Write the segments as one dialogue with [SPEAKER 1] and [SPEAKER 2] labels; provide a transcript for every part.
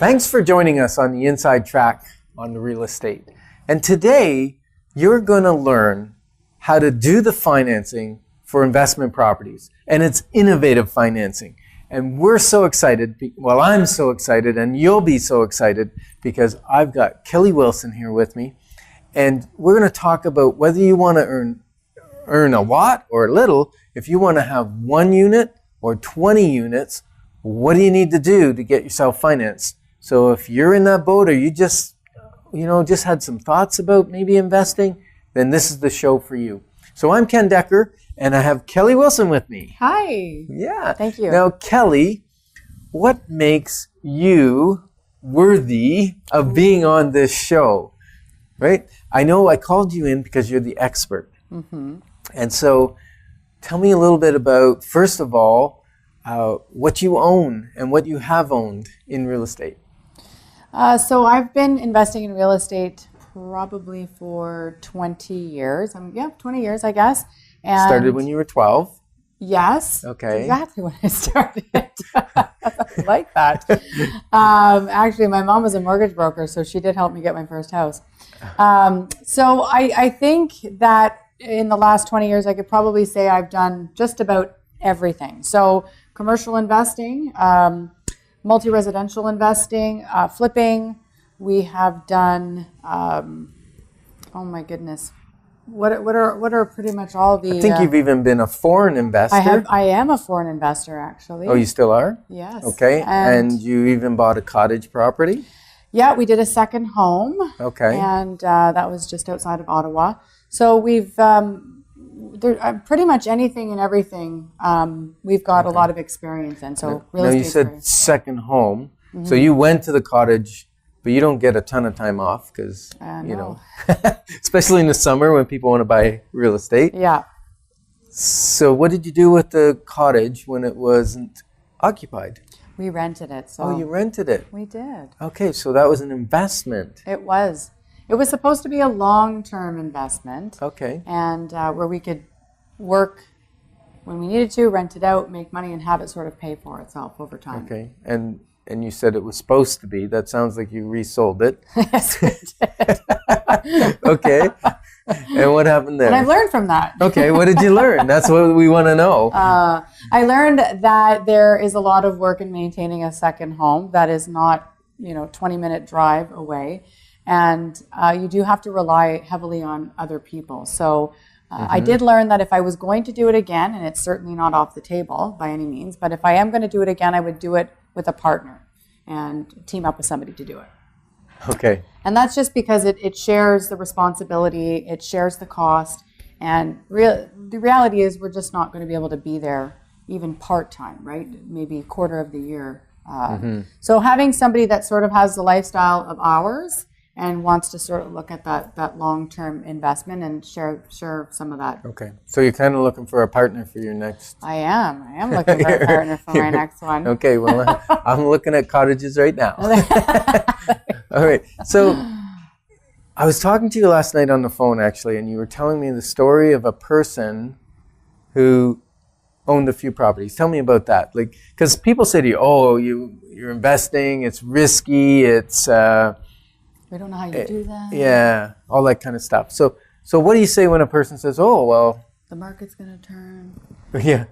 [SPEAKER 1] Thanks for joining us on the Inside Track on the real estate. And today, you're going to learn how to do the financing for investment properties. And it's innovative financing. And we're so excited, well, I'm so excited, and you'll be so excited because I've got Kelly Wilson here with me. And we're going to talk about whether you want to earn a lot or a little. If you want to have 1 unit or 20 units, what do you need to do to get yourself financed? So if you're in that boat or you just had some thoughts about maybe investing, then this is the show for you. So I'm Ken Decker, and I have Kelly Wilson with me.
[SPEAKER 2] Hi.
[SPEAKER 1] Yeah.
[SPEAKER 2] Thank you.
[SPEAKER 1] Now, Kelly, what makes you worthy of being on this show, right? I know I called you in because you're the expert. Mm-hmm. And so tell me a little bit about, first of all, what you own and what you have owned in real estate.
[SPEAKER 2] So I've been investing in real estate probably for 20 years. 20 years, I guess. And
[SPEAKER 1] started when you were 12?
[SPEAKER 2] Yes.
[SPEAKER 1] Okay.
[SPEAKER 2] That's exactly when I started. I like that. Actually, my mom was a mortgage broker, so she did help me get my first house. So I think that in the last 20 years, I could probably say I've done just about everything. So commercial investing, multi-residential investing, flipping. We have done, oh my goodness, what are pretty much all the...
[SPEAKER 1] I think you've even been a foreign investor.
[SPEAKER 2] I am a foreign investor, actually.
[SPEAKER 1] Oh, you still are?
[SPEAKER 2] Yes.
[SPEAKER 1] Okay, and you even bought a cottage property?
[SPEAKER 2] Yeah, we did a second home.
[SPEAKER 1] Okay.
[SPEAKER 2] And that was just outside of Ottawa. So we've... pretty much anything and everything we've got a lot of experience in. So real estate.
[SPEAKER 1] Now you said second home, so you went to the cottage, but you don't get a ton of time off because especially in the summer when people want to buy real estate.
[SPEAKER 2] Yeah.
[SPEAKER 1] So what did you do with the cottage when it wasn't occupied?
[SPEAKER 2] We rented it. So
[SPEAKER 1] you rented it.
[SPEAKER 2] We did.
[SPEAKER 1] Okay, so that was an investment.
[SPEAKER 2] It was. It was supposed to be a long-term investment.
[SPEAKER 1] Okay.
[SPEAKER 2] And where we could work when we needed to, rent it out, make money, and have it sort of pay for itself over time.
[SPEAKER 1] Okay. And you said it was supposed to be. That sounds like you resold it.
[SPEAKER 2] Yes, we did.
[SPEAKER 1] Okay. And what happened there?
[SPEAKER 2] And I've learned from that.
[SPEAKER 1] Okay. What did you learn? That's what we want to know.
[SPEAKER 2] I learned that there is a lot of work in maintaining a second home that is not, 20-minute drive away. And you do have to rely heavily on other people. So I did learn that if I was going to do it again, and it's certainly not off the table by any means, but if I am going to do it again, I would do it with a partner and team up with somebody to do it.
[SPEAKER 1] Okay.
[SPEAKER 2] And that's just because it shares the responsibility, it shares the cost, and the reality is we're just not going to be able to be there even part-time, right? Maybe a quarter of the year. So having somebody that sort of has the lifestyle of ours and wants to sort of look at that long-term investment and share some of that.
[SPEAKER 1] Okay. So you're kind of looking for a partner for your next...
[SPEAKER 2] I am looking for a partner for my next one.
[SPEAKER 1] Okay, well, I'm looking at cottages right now. All right. So I was talking to you last night on the phone, actually, and you were telling me the story of a person who owned a few properties. Tell me about that. Like, because people say to you, oh, you're investing, it's risky, it's...
[SPEAKER 2] we don't know how you do that.
[SPEAKER 1] Yeah, all that kind of stuff. So what do you say when a person says, oh, well...
[SPEAKER 2] the market's going to turn.
[SPEAKER 1] Yeah.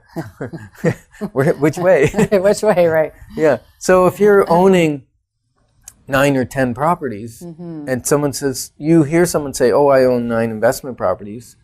[SPEAKER 1] Which way?
[SPEAKER 2] Which way, right.
[SPEAKER 1] Yeah. So if you're owning 9 or 10 properties and you hear someone say, oh, I own 9 investment properties,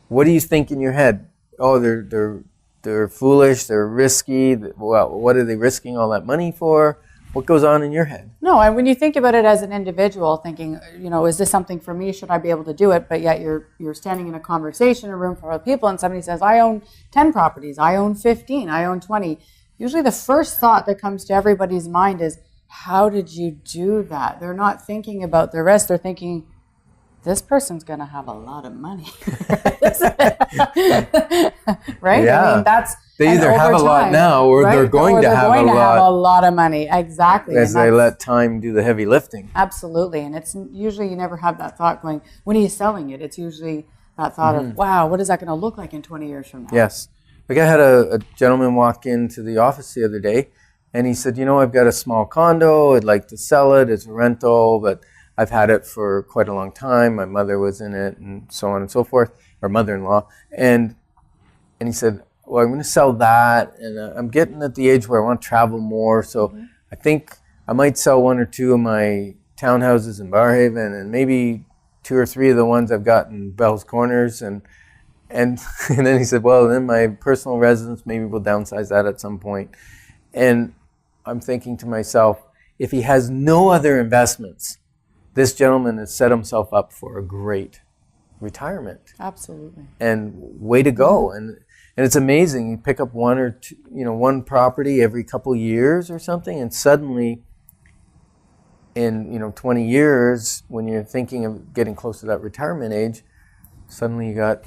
[SPEAKER 1] what do you think in your head? Oh, they're foolish, they're risky. Well, what are they risking all that money for? What goes on in your head?
[SPEAKER 2] No, and when you think about it as an individual, thinking, is this something for me? Should I be able to do it? But yet you're standing in a conversation, a room full of people, and somebody says, I own 10 properties, I own 15, I own 20. Usually the first thought that comes to everybody's mind is, how did you do that? They're not thinking about the rest. They're thinking, this person's going to have a lot of money. Right?
[SPEAKER 1] Yeah.
[SPEAKER 2] I mean, that's...
[SPEAKER 1] They either have a lot now or they're going to have
[SPEAKER 2] a lot of money. Exactly.
[SPEAKER 1] As they let time do the heavy lifting.
[SPEAKER 2] Absolutely. And it's usually you never have that thought going, when are you selling it? It's usually that thought of, wow, what is that going to look like in 20 years from now?
[SPEAKER 1] Yes. Like I had a gentleman walk into the office the other day And he said, I've got a small condo. I'd like to sell it as a rental, but I've had it for quite a long time. My mother was in it and so on and so forth, or mother-in-law. And he said, well, I'm going to sell that. And I'm getting at the age where I want to travel more. So I think I might sell one or two of my townhouses in Barrhaven and maybe 2 or 3 of the ones I've got in Bell's Corners. And then he said, well, then my personal residence, maybe we'll downsize that at some point. And I'm thinking to myself, if he has no other investments, this gentleman has set himself up for a great retirement.
[SPEAKER 2] Absolutely.
[SPEAKER 1] And way to go. And it's amazing. You pick up one or two, one property every couple years or something, and suddenly in 20 years, when you're thinking of getting close to that retirement age, suddenly you got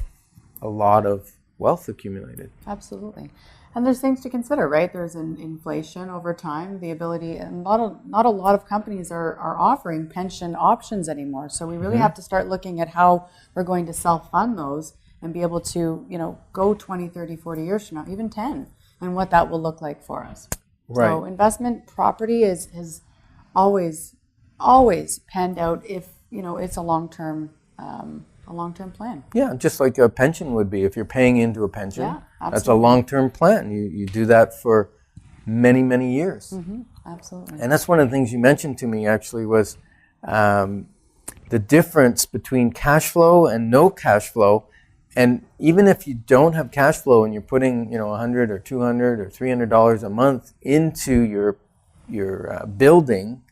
[SPEAKER 1] a lot of wealth accumulated.
[SPEAKER 2] Absolutely. And there's things to consider, right? There's an inflation over time, the ability, and not a lot of companies are offering pension options anymore. So we really have to start looking at how we're going to self-fund those and be able to, go 20, 30, 40 years from now, even 10, and what that will look like for us.
[SPEAKER 1] Right.
[SPEAKER 2] So investment property has always panned out if, it's a long-term plan.
[SPEAKER 1] Yeah, just like a pension would be. If you're paying into a pension,
[SPEAKER 2] Yeah,
[SPEAKER 1] that's a long-term plan. You do that for many, many years.
[SPEAKER 2] Absolutely.
[SPEAKER 1] And that's one of the things you mentioned to me actually was the difference between cash flow and no cash flow. And even if you don't have cash flow and you're putting, $100 or $200 or $300 a month into your building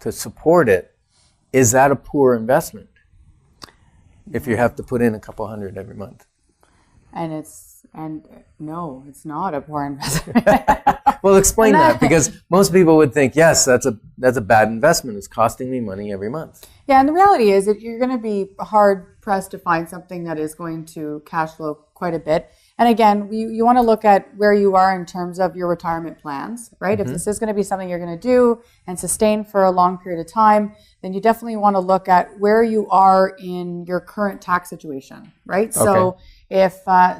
[SPEAKER 1] to support it, is that a poor investment? If you have to put in a couple hundred every month.
[SPEAKER 2] No, it's not a poor investment.
[SPEAKER 1] Well, explain that, because most people would think, yes, that's a bad investment. It's costing me money every month.
[SPEAKER 2] Yeah, and the reality is that you're going to be hard pressed to find something that is going to cash flow quite a bit. And again, you want to look at where you are in terms of your retirement plans, right? If this is going to be something you're going to do and sustain for a long period of time, then you definitely want to look at where you are in your current tax situation, right?
[SPEAKER 1] Okay.
[SPEAKER 2] So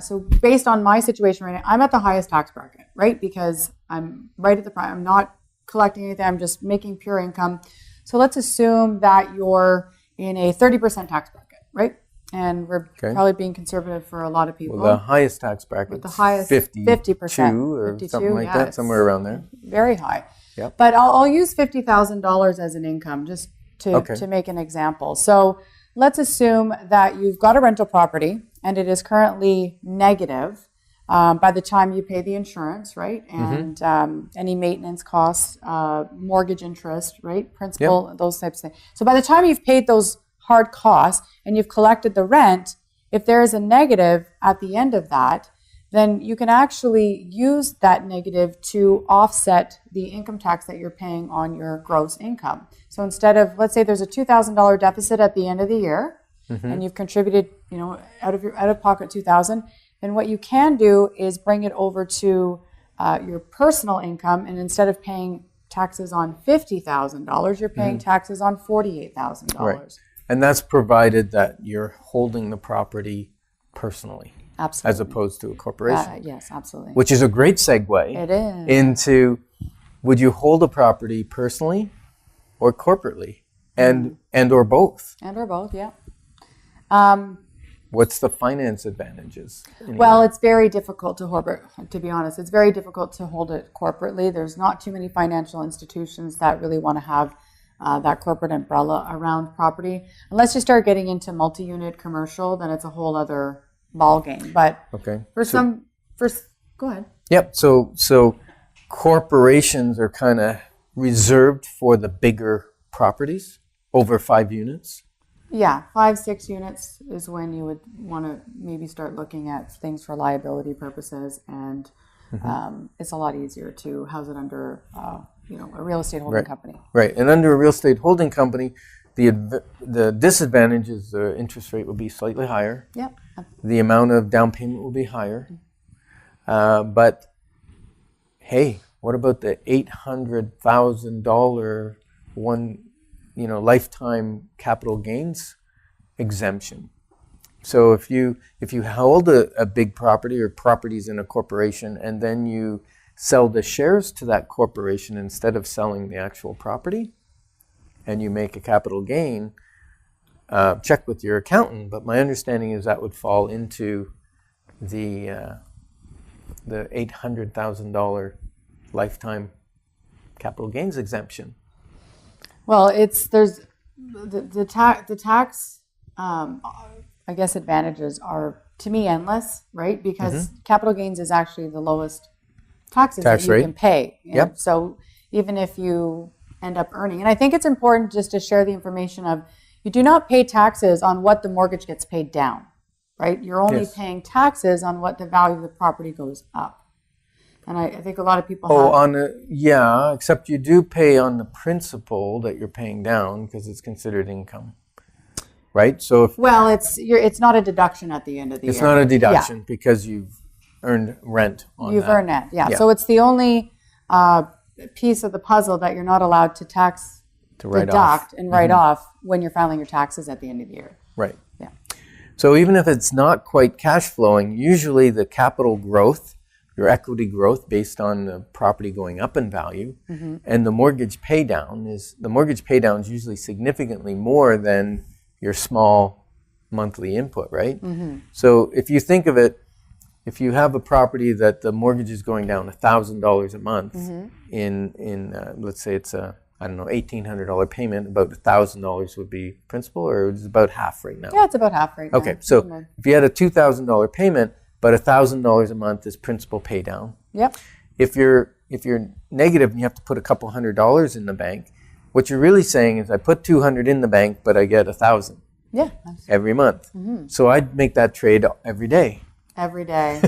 [SPEAKER 2] so based on my situation right now, I'm at the highest tax bracket, right? Because I'm right at the prime. I'm not collecting anything. I'm just making pure income. So let's assume that you're in a 30% tax bracket, right? And we're probably being conservative for a lot of people.
[SPEAKER 1] Well, the highest tax bracket
[SPEAKER 2] with the highest
[SPEAKER 1] 50% or
[SPEAKER 2] 52,
[SPEAKER 1] something like that, somewhere around there.
[SPEAKER 2] Very high.
[SPEAKER 1] Yep.
[SPEAKER 2] But I'll use $50,000 as an income just to make an example. So let's assume that you've got a rental property and it is currently negative by the time you pay the insurance, right? And any maintenance costs, mortgage interest, right? Principal, those types of things. So by the time you've paid those hard costs and you've collected the rent, if there is a negative at the end of that, then you can actually use that negative to offset the income tax that you're paying on your gross income. So instead of, let's say there's a $2,000 deficit at the end of the year, and you've contributed, out of pocket $2,000, then what you can do is bring it over to your personal income, and instead of paying taxes on $50,000, you're paying taxes on $48,000.
[SPEAKER 1] Right. And that's provided that you're holding the property personally.
[SPEAKER 2] Absolutely.
[SPEAKER 1] As opposed to a corporation.
[SPEAKER 2] Yes, absolutely.
[SPEAKER 1] Which is a great segue
[SPEAKER 2] It is.
[SPEAKER 1] into, would you hold a property personally or corporately? And or both?
[SPEAKER 2] And or both, yeah.
[SPEAKER 1] What's the finance advantages?
[SPEAKER 2] Well, it's very difficult to hold it, to be honest. It's very difficult to hold it corporately. There's not too many financial institutions that really want to have that corporate umbrella around property. Unless you start getting into multi-unit commercial, then it's a whole other ball game. But go ahead.
[SPEAKER 1] Yep. So corporations are kind of reserved for the bigger properties over 5 units.
[SPEAKER 2] Yeah, 5, 6 units is when you would want to maybe start looking at things for liability purposes, and it's a lot easier to house it under a real estate holding company.
[SPEAKER 1] Right, and under a real estate holding company, the disadvantage is the interest rate will be slightly higher.
[SPEAKER 2] Yep.
[SPEAKER 1] The amount of down payment will be higher. But hey, what about the $800,000 lifetime capital gains exemption? So if you hold a big property or properties in a corporation, and then you sell the shares to that corporation instead of selling the actual property, and you make a capital gain, check with your accountant, but my understanding is that would fall into the $800,000 lifetime capital gains exemption.
[SPEAKER 2] Well, there's the tax I guess advantages are, to me, endless, right? Because capital gains is actually the lowest taxes
[SPEAKER 1] Tax
[SPEAKER 2] that you
[SPEAKER 1] rate.
[SPEAKER 2] can pay.
[SPEAKER 1] Yep.
[SPEAKER 2] So even if you end up earning, and I think it's important just to share the information of, you do not pay taxes on what the mortgage gets paid down, right? You're only
[SPEAKER 1] Yes.
[SPEAKER 2] paying taxes on what the value of the property goes up. And I think a lot of people
[SPEAKER 1] Yeah, except you do pay on the principal that you're paying down because it's considered income, right? So if
[SPEAKER 2] well, it's not a deduction at the end of the
[SPEAKER 1] it's
[SPEAKER 2] year.
[SPEAKER 1] not a deduction because you've earned rent on
[SPEAKER 2] You've
[SPEAKER 1] that.
[SPEAKER 2] earned that, yeah.
[SPEAKER 1] Yeah.
[SPEAKER 2] So it's the only piece of the puzzle that you're not allowed to tax
[SPEAKER 1] To write
[SPEAKER 2] deduct
[SPEAKER 1] off.
[SPEAKER 2] and write off when you're filing your taxes at the end of the year.
[SPEAKER 1] Right.
[SPEAKER 2] Yeah.
[SPEAKER 1] So even if it's not quite cash flowing, usually the capital growth, your equity growth based on the property going up in value, and the mortgage pay down is usually significantly more than your small monthly input, right? So if you think of it, if you have a property that the mortgage is going down $1,000 a month in let's say it's a $1,800 payment, about $1,000 would be principal, or it's about half right now.
[SPEAKER 2] Yeah, it's about half right now.
[SPEAKER 1] Okay, so if you had a $2,000 payment, but $1,000 a month is principal pay down.
[SPEAKER 2] Yep.
[SPEAKER 1] If you're negative and you have to put a couple $100s in the bank, what you're really saying is I put $200 in the bank, but I get $1,000
[SPEAKER 2] Yeah.
[SPEAKER 1] every month. So I'd make that trade every day.
[SPEAKER 2] Every day.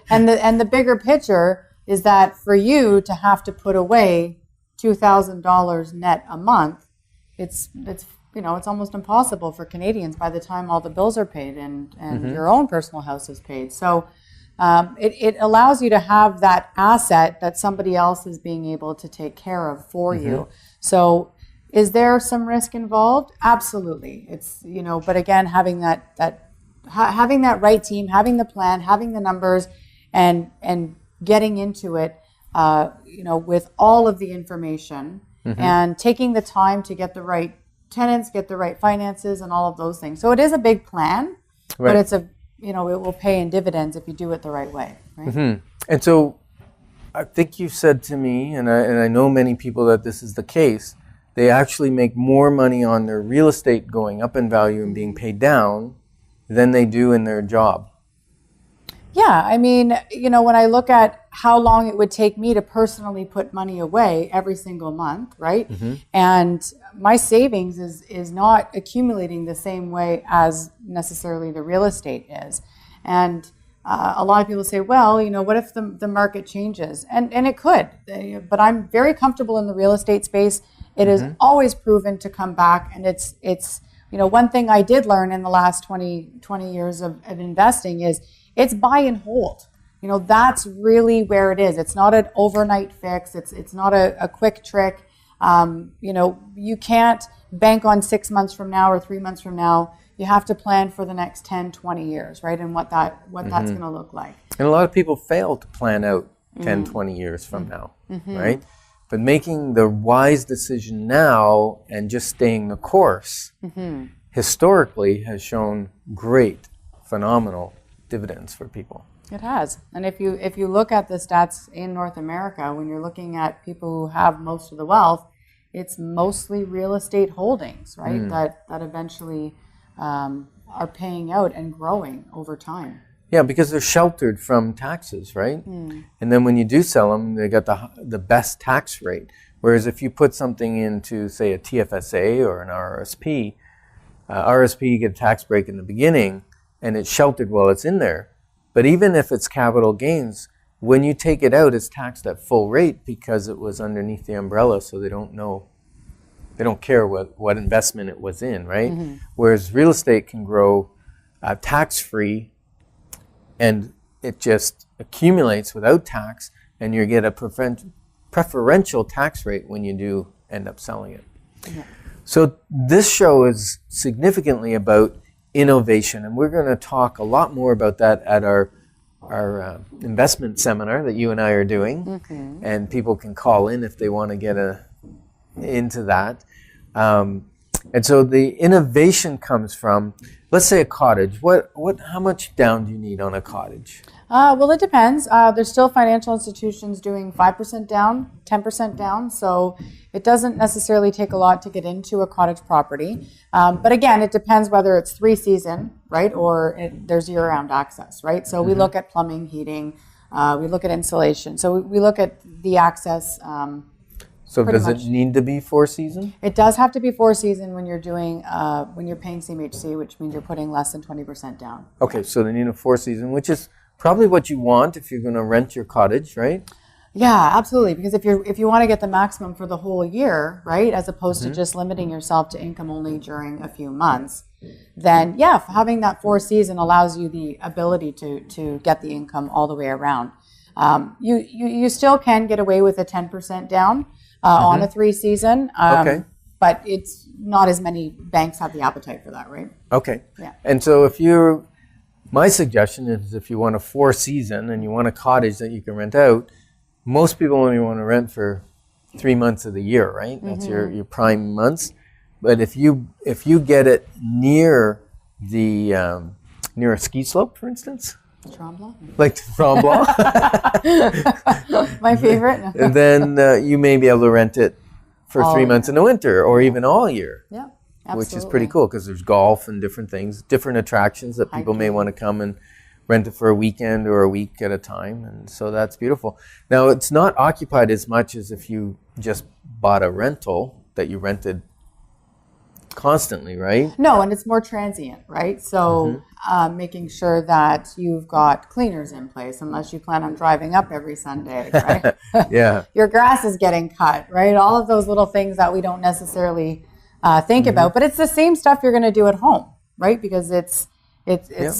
[SPEAKER 2] and the bigger picture is that for you to have to put away $2,000 net a month, it's almost impossible for Canadians by the time all the bills are paid and your own personal house is paid. So it allows you to have that asset that somebody else is being able to take care of for you. So is there some risk involved? Absolutely. It's, but again, having that right team, having the plan, having the numbers, and getting into it, with all of the information and taking the time to get the right tenants, get the right finances, and all of those things. So it is a big plan, but it's it will pay in dividends if you do it the right way, right?
[SPEAKER 1] And so I think you said to me, and I know many people that this is the case, they actually make more money on their real estate going up in value and being paid down than they do in their job.
[SPEAKER 2] Yeah, I mean, when I look at how long it would take me to personally put money away every single month, right? And my savings is not accumulating the same way as necessarily the real estate is. And a lot of people say, well, what if the market changes? And it could, but I'm very comfortable in the real estate space. It is always proven to come back. And it's one thing I did learn in the last 20 years of investing is it's buy and hold. That's really where it is. It's not an overnight fix. It's not a quick trick. You can't bank on 6 months from now or 3 months from now. You have to plan for the next 10, 20 years, right? And what that's going to look like.
[SPEAKER 1] And a lot of people fail to plan out 10, 20 years from now, right? But making the wise decision now and just staying the course historically has shown great, phenomenal dividends for people.
[SPEAKER 2] It has. And if you look at the stats in North America, when you're looking at people who have most of the wealth, it's mostly real estate holdings, right? That eventually are paying out and growing over time.
[SPEAKER 1] Yeah, because they're sheltered from taxes, right? And then when you do sell them, they got the best tax rate. Whereas if you put something into, say, a TFSA or an RRSP, RSP, you get a tax break in the beginning, and it's sheltered while it's in there. But even if it's capital gains, when you take it out, it's taxed at full rate because it was underneath the umbrella, so they don't know. They don't care what investment it was in, right? Whereas real estate can grow tax-free, and it just accumulates without tax, and you get a preferential tax rate when you do end up selling it. So this show is significantly about innovation, and we're going to talk a lot more about that at our investment seminar that you and I are doing, and people can call in if they want to get into that. And so the innovation comes from, let's say, a cottage. How much down do you need on a cottage?
[SPEAKER 2] Well, it depends. There's still financial institutions doing 5% down, 10% down. So it doesn't necessarily take a lot to get into a cottage property. But again, it depends whether it's 3-season, right, or there's year-round access, right? So we look at plumbing, heating, we look at insulation. So we look at the access.
[SPEAKER 1] So does it need to be 4-season?
[SPEAKER 2] It does have to be 4-season when you're doing when you're paying CMHC, which means you're putting less than 20% down.
[SPEAKER 1] Okay, so they need a 4-season, which is probably what you want if you're going to rent your cottage, right?
[SPEAKER 2] Yeah, absolutely. Because if you want to get the maximum for the whole year, right, as opposed to just limiting yourself to income only during a few months, then yeah, having that 4-season allows you the ability to get the income all the way around. You still can get away with a 10% down on a 3-season.
[SPEAKER 1] Okay.
[SPEAKER 2] But it's not as many banks have the appetite for that, right?
[SPEAKER 1] Okay.
[SPEAKER 2] Yeah.
[SPEAKER 1] And so my suggestion is if you want a 4-season and you want a cottage that you can rent out, most people only want to rent for 3 months of the year, right? That's your prime months. But if you get it near near a ski slope, for instance,
[SPEAKER 2] Tremblant?
[SPEAKER 1] like Tremblant,
[SPEAKER 2] My favorite.
[SPEAKER 1] and then you may be able to rent it for 3 months in the winter or even all year.
[SPEAKER 2] Yeah, absolutely.
[SPEAKER 1] Which is pretty cool because there's golf and different things, different attractions that people may want to come and rent it for a weekend or a week at a time. And so that's beautiful. Now, it's not occupied as much as if you just bought a rental that you rented constantly, right?
[SPEAKER 2] No, and it's more transient, right? So making sure that you've got cleaners in place, unless you plan on driving up every Sunday, right?
[SPEAKER 1] Yeah.
[SPEAKER 2] Your grass is getting cut, right? All of those little things that we don't necessarily think about, but it's the same stuff you're going to do at home, right? Because it's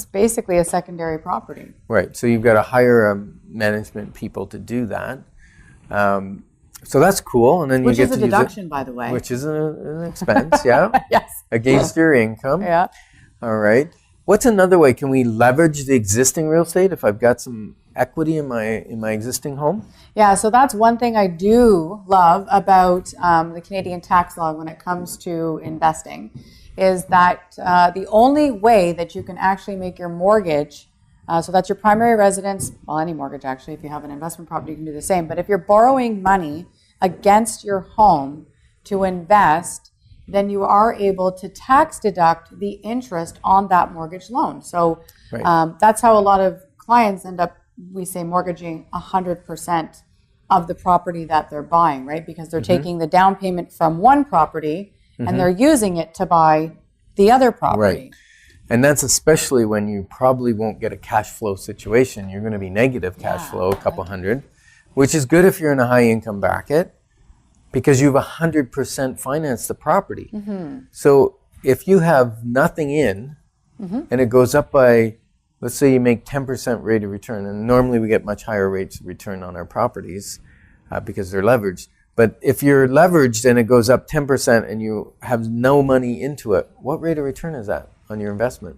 [SPEAKER 2] basically a secondary property.
[SPEAKER 1] Right. So you've got to hire management people to do that. So that's cool, and then
[SPEAKER 2] Which
[SPEAKER 1] you
[SPEAKER 2] is
[SPEAKER 1] get
[SPEAKER 2] a
[SPEAKER 1] to
[SPEAKER 2] deduction,
[SPEAKER 1] use it,
[SPEAKER 2] by the way.
[SPEAKER 1] which is an expense, yeah,
[SPEAKER 2] Yes.
[SPEAKER 1] against your income.
[SPEAKER 2] Yeah.
[SPEAKER 1] All right. What's another way? Can we leverage the existing real estate if I've got some equity in my existing home?
[SPEAKER 2] Yeah, so that's one thing I do love about the Canadian tax law when it comes to investing, is that the only way that you can actually make your mortgage, so that's your primary residence, well, any mortgage actually, if you have an investment property, you can do the same, but if you're borrowing money against your home to invest, then you are able to tax deduct the interest on that mortgage loan. So that's how a lot of clients end up, we say, mortgaging 100% of the property that they're buying, right? Because they're taking the down payment from one property and they're using it to buy the other property.
[SPEAKER 1] Right. And that's especially when you probably won't get a cash flow situation. You're going to be negative cash flow, a couple hundred, which is good if you're in a high income bracket because you've 100% financed the property. So if you have nothing in and it goes up by, let's say you make 10% rate of return, and normally we get much higher rates of return on our properties because they're leveraged. But if you're leveraged and it goes up 10% and you have no money into it, what rate of return is that on your investment?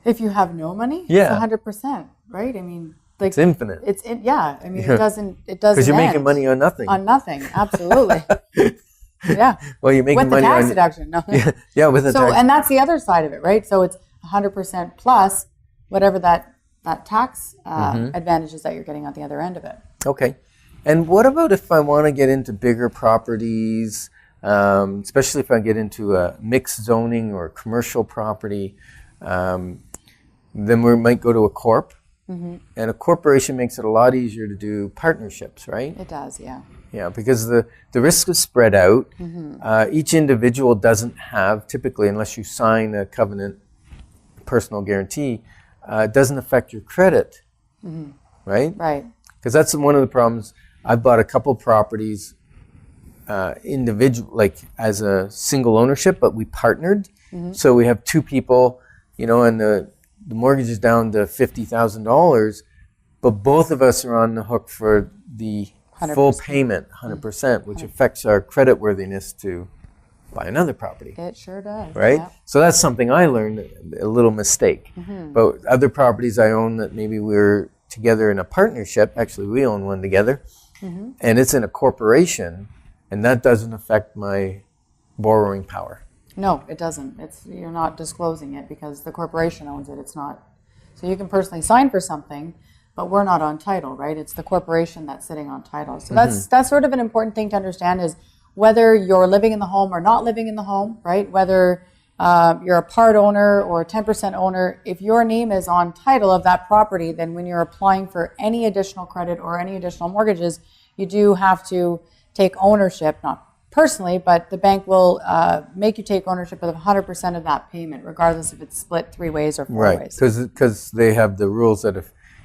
[SPEAKER 2] If you have no money,
[SPEAKER 1] Yeah.
[SPEAKER 2] it's 100%, right? I mean, like
[SPEAKER 1] It's infinite.
[SPEAKER 2] Yeah. I mean, it doesn't
[SPEAKER 1] Because you're making
[SPEAKER 2] end
[SPEAKER 1] money on nothing.
[SPEAKER 2] on nothing. Absolutely. Yeah.
[SPEAKER 1] Well, you're making
[SPEAKER 2] With the
[SPEAKER 1] money
[SPEAKER 2] tax
[SPEAKER 1] on
[SPEAKER 2] deduction. No.
[SPEAKER 1] yeah, with the
[SPEAKER 2] So,
[SPEAKER 1] tax.
[SPEAKER 2] and that's the other side of it, right? So it's 100% plus whatever that tax advantages that you're getting on the other end of it.
[SPEAKER 1] Okay. And what about if I want to get into bigger properties, especially if I get into a mixed zoning or commercial property, then we might go to a corp. And a corporation makes it a lot easier to do partnerships, right?
[SPEAKER 2] It does, yeah.
[SPEAKER 1] Yeah, because the risk is spread out. Each individual doesn't have, typically, unless you sign a covenant personal guarantee, it doesn't affect your credit, right?
[SPEAKER 2] Right.
[SPEAKER 1] Because that's one of the problems. I've bought a couple properties individual, like as a single ownership, but we partnered. So we have two people, and the mortgage is down to $50,000, but both of us are on the hook for the
[SPEAKER 2] 100%.
[SPEAKER 1] full payment, 100%, which affects our credit worthiness to buy another property.
[SPEAKER 2] It sure does.
[SPEAKER 1] Right?
[SPEAKER 2] Yeah.
[SPEAKER 1] So that's something I learned, a little mistake. But other properties I own that maybe we're together in a partnership, actually we own one together, and it's in a corporation, and that doesn't affect my borrowing power.
[SPEAKER 2] No, it doesn't. You're not disclosing it because the corporation owns it. It's not. So you can personally sign for something, but we're not on title, right? It's the corporation that's sitting on title. So that's sort of an important thing to understand is whether you're living in the home or not living in the home, right? Whether you're a part owner or a 10% owner, if your name is on title of that property, then when you're applying for any additional credit or any additional mortgages, you do have to take ownership, not personally, but the bank will make you take ownership of 100% of that payment, regardless if it's split 3 ways or 4 ways.
[SPEAKER 1] Because they have the rules that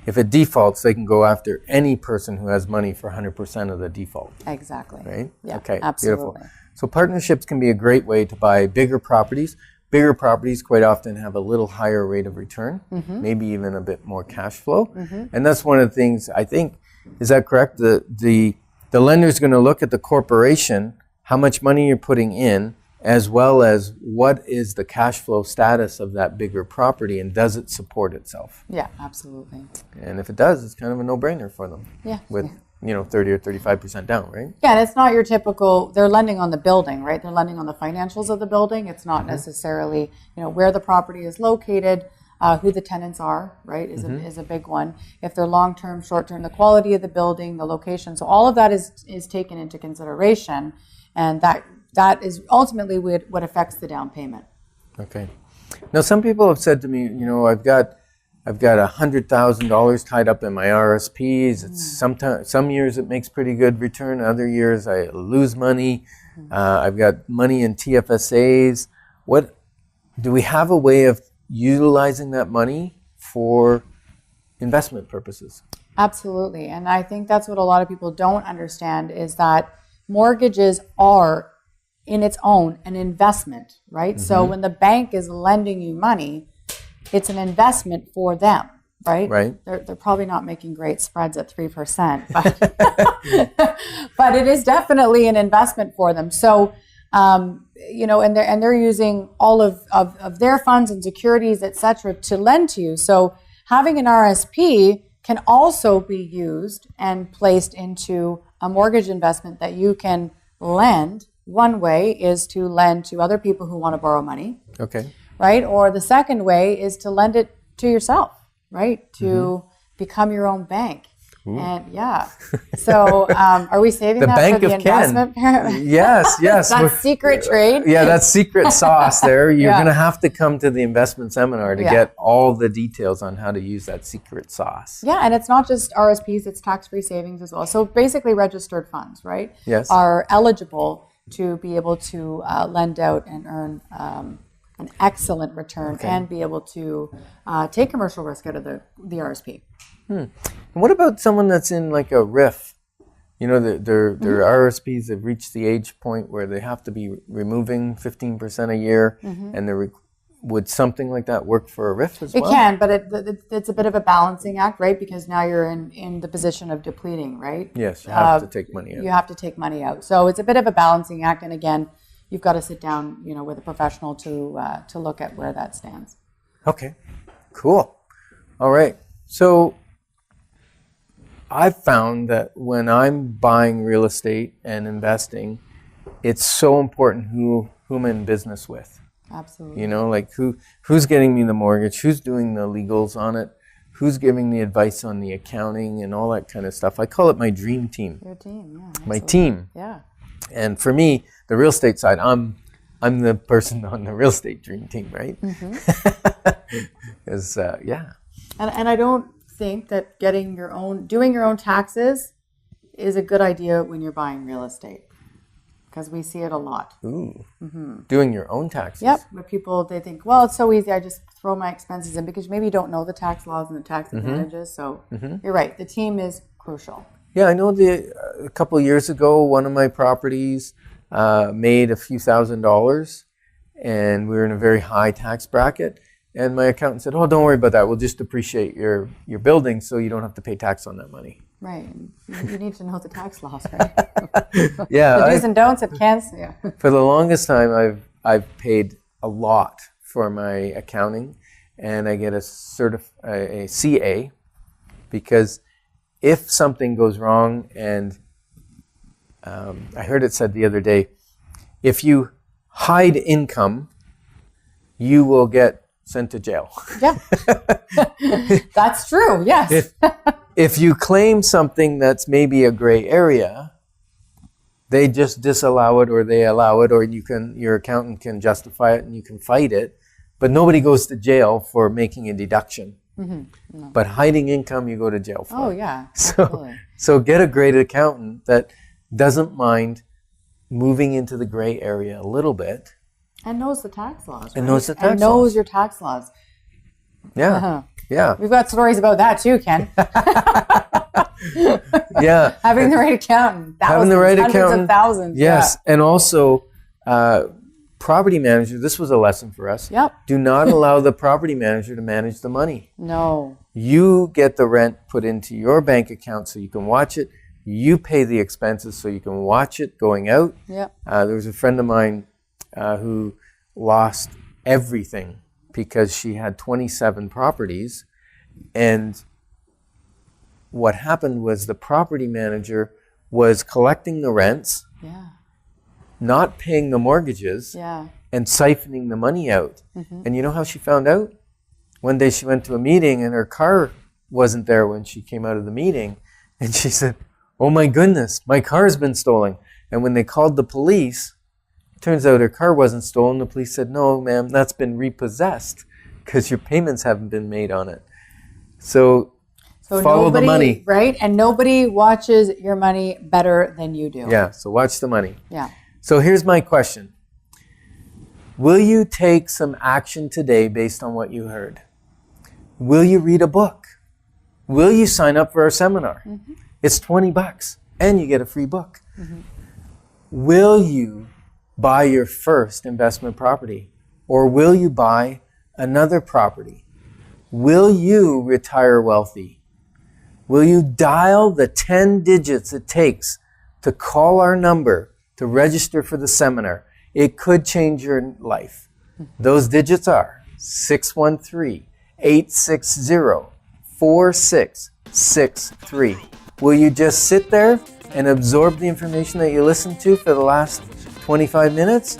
[SPEAKER 1] if it defaults, they can go after any person who has money for 100% of the default.
[SPEAKER 2] Exactly.
[SPEAKER 1] Right?
[SPEAKER 2] Yeah,
[SPEAKER 1] Okay,
[SPEAKER 2] absolutely.
[SPEAKER 1] beautiful. So partnerships can be a great way to buy bigger properties. Bigger properties quite often have a little higher rate of return, maybe even a bit more cash flow. And that's one of the things, I think, is that correct? The lender's going to look at the corporation, how much money you're putting in, as well as what is the cash flow status of that bigger property and does it support itself?
[SPEAKER 2] Yeah, absolutely.
[SPEAKER 1] And if it does, it's kind of a no-brainer for them.
[SPEAKER 2] Yeah.
[SPEAKER 1] With 30 or 35% down, right?
[SPEAKER 2] Yeah, and it's not your typical, they're lending on the building, right? They're lending on the financials of the building. It's not necessarily, where the property is located, who the tenants are, right, is a big one. If they're long-term, short-term, the quality of the building, the location. So all of that is taken into consideration, and that is ultimately what affects the down payment.
[SPEAKER 1] Okay. Now, some people have said to me, I've got $100,000 tied up in my RSPs. It's some years it makes pretty good return. Other years I lose money. I've got money in TFSAs. Do we have a way of utilizing that money for investment purposes?
[SPEAKER 2] Absolutely. And I think that's what a lot of people don't understand is that mortgages are in its own an investment, right? So when the bank is lending you money, it's an investment for them, right?
[SPEAKER 1] Right.
[SPEAKER 2] They're probably not making great spreads at 3%, but it is definitely an investment for them. So, and they're using all of their funds and securities, et cetera, to lend to you. So having an RSP can also be used and placed into a mortgage investment that you can lend. One way is to lend to other people who want to borrow money.
[SPEAKER 1] Okay.
[SPEAKER 2] Right? Or the second way is to lend it to yourself, right? To become your own bank. Ooh. And so are we saving that
[SPEAKER 1] Bank
[SPEAKER 2] for the
[SPEAKER 1] of Ken.
[SPEAKER 2] investment pyramid?
[SPEAKER 1] Yes.
[SPEAKER 2] That's secret trade.
[SPEAKER 1] Yeah, that's secret sauce there. You're going to have to come to the investment seminar to get all the details on how to use that secret sauce.
[SPEAKER 2] Yeah, and it's not just RSPs, it's tax-free savings as well. So basically registered funds, right?
[SPEAKER 1] Yes.
[SPEAKER 2] Are eligible to be able to lend out and earn an excellent return and be able to take commercial risk out of the RSP.
[SPEAKER 1] And what about someone that's in like a RIF? Their RSPs have reached the age point where they have to be removing 15% a year, and would something like that work for a RIF as well?
[SPEAKER 2] It can, but it's a bit of a balancing act, right? Because now you're in the position of depleting, right?
[SPEAKER 1] Yes, you have to take money out.
[SPEAKER 2] You have to take money out. So it's a bit of a balancing act, and again, you've got to sit down, with a professional to look at where that stands.
[SPEAKER 1] Okay, cool. All right. So I've found that when I'm buying real estate and investing, it's so important who I'm in business with.
[SPEAKER 2] Absolutely.
[SPEAKER 1] Like who's getting me the mortgage, who's doing the legals on it, who's giving the advice on the accounting and all that kind of stuff. I call it my dream team.
[SPEAKER 2] Your team, yeah.
[SPEAKER 1] My
[SPEAKER 2] absolutely.
[SPEAKER 1] team.
[SPEAKER 2] Yeah.
[SPEAKER 1] And for me, the real estate side, I'm the person on the real estate dream team, right? Because
[SPEAKER 2] And I don't think that doing your own taxes is a good idea when you're buying real estate, because we see it a lot.
[SPEAKER 1] Ooh. Doing your own taxes.
[SPEAKER 2] Yep. Where people, they think, well, it's so easy, I just throw my expenses in, because maybe you don't know the tax laws and the tax advantages. So you're right, the team is crucial.
[SPEAKER 1] Yeah, I know a couple of years ago, one of my properties made a few $1,000s, and we were in a very high tax bracket. And my accountant said, "Oh, don't worry about that. We'll just depreciate your building, so you don't have to pay tax on that money."
[SPEAKER 2] Right. You need to know the tax laws, right?
[SPEAKER 1] Yeah.
[SPEAKER 2] The do's and don'ts of cancer. Yeah.
[SPEAKER 1] For the longest time, I've paid a lot for my accounting, and I get a CA, because if something goes wrong, and I heard it said the other day, if you hide income, you will get sent to jail.
[SPEAKER 2] Yeah. That's true. Yes.
[SPEAKER 1] If you claim something that's maybe a gray area, they just disallow it or they allow it, or your accountant can justify it and you can fight it, but nobody goes to jail for making a deduction.
[SPEAKER 2] No.
[SPEAKER 1] But hiding income, you go to jail for.
[SPEAKER 2] Oh, yeah.
[SPEAKER 1] So get a great accountant that doesn't mind moving into the gray area a little bit.
[SPEAKER 2] And knows the tax laws.
[SPEAKER 1] And
[SPEAKER 2] right?
[SPEAKER 1] knows the tax
[SPEAKER 2] and knows
[SPEAKER 1] laws.
[SPEAKER 2] your tax laws.
[SPEAKER 1] Yeah.
[SPEAKER 2] Uh-huh.
[SPEAKER 1] Yeah.
[SPEAKER 2] We've got stories about that too, Ken.
[SPEAKER 1] Yeah.
[SPEAKER 2] Having the right accountant.
[SPEAKER 1] Having the right
[SPEAKER 2] hundreds
[SPEAKER 1] accountant.
[SPEAKER 2] of thousands.
[SPEAKER 1] Yes. And also, property manager, this was a lesson for us.
[SPEAKER 2] Yep.
[SPEAKER 1] Do not allow the property manager to manage the money.
[SPEAKER 2] No.
[SPEAKER 1] You get the rent put into your bank account so you can watch it. You pay the expenses so you can watch it going out.
[SPEAKER 2] Yep.
[SPEAKER 1] There was a friend of mine who lost everything because she had 27 properties. And what happened was the property manager was collecting the rents,
[SPEAKER 2] Yeah.
[SPEAKER 1] not paying the mortgages,
[SPEAKER 2] Yeah.
[SPEAKER 1] and siphoning the money out. And you know how she found out? One day she went to a meeting and her car wasn't there when she came out of the meeting. And she said, "Oh my goodness, my car's been stolen." And when they called the police, turns out her car wasn't stolen. The police said, "No, ma'am, that's been repossessed because your payments haven't been made on it." So follow the money.
[SPEAKER 2] Right? And nobody watches your money better than you do.
[SPEAKER 1] Yeah, so watch the money.
[SPEAKER 2] Yeah.
[SPEAKER 1] So here's my question. Will you take some action today based on what you heard? Will you read a book? Will you sign up for our seminar? It's $20 and you get a free book. Will you buy your first investment property? Or will you buy another property? Will you retire wealthy? Will you dial the 10 digits it takes to call our number to register for the seminar? It could change your life. Those digits are 613-860-4663. Will you just sit there and absorb the information that you listened to for the last 25 minutes?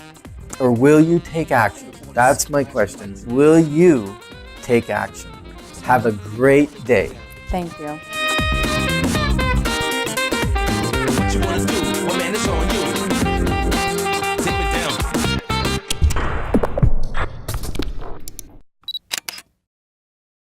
[SPEAKER 1] Or will you take action? That's my question. Will you take action? Have a great day.
[SPEAKER 2] Thank you.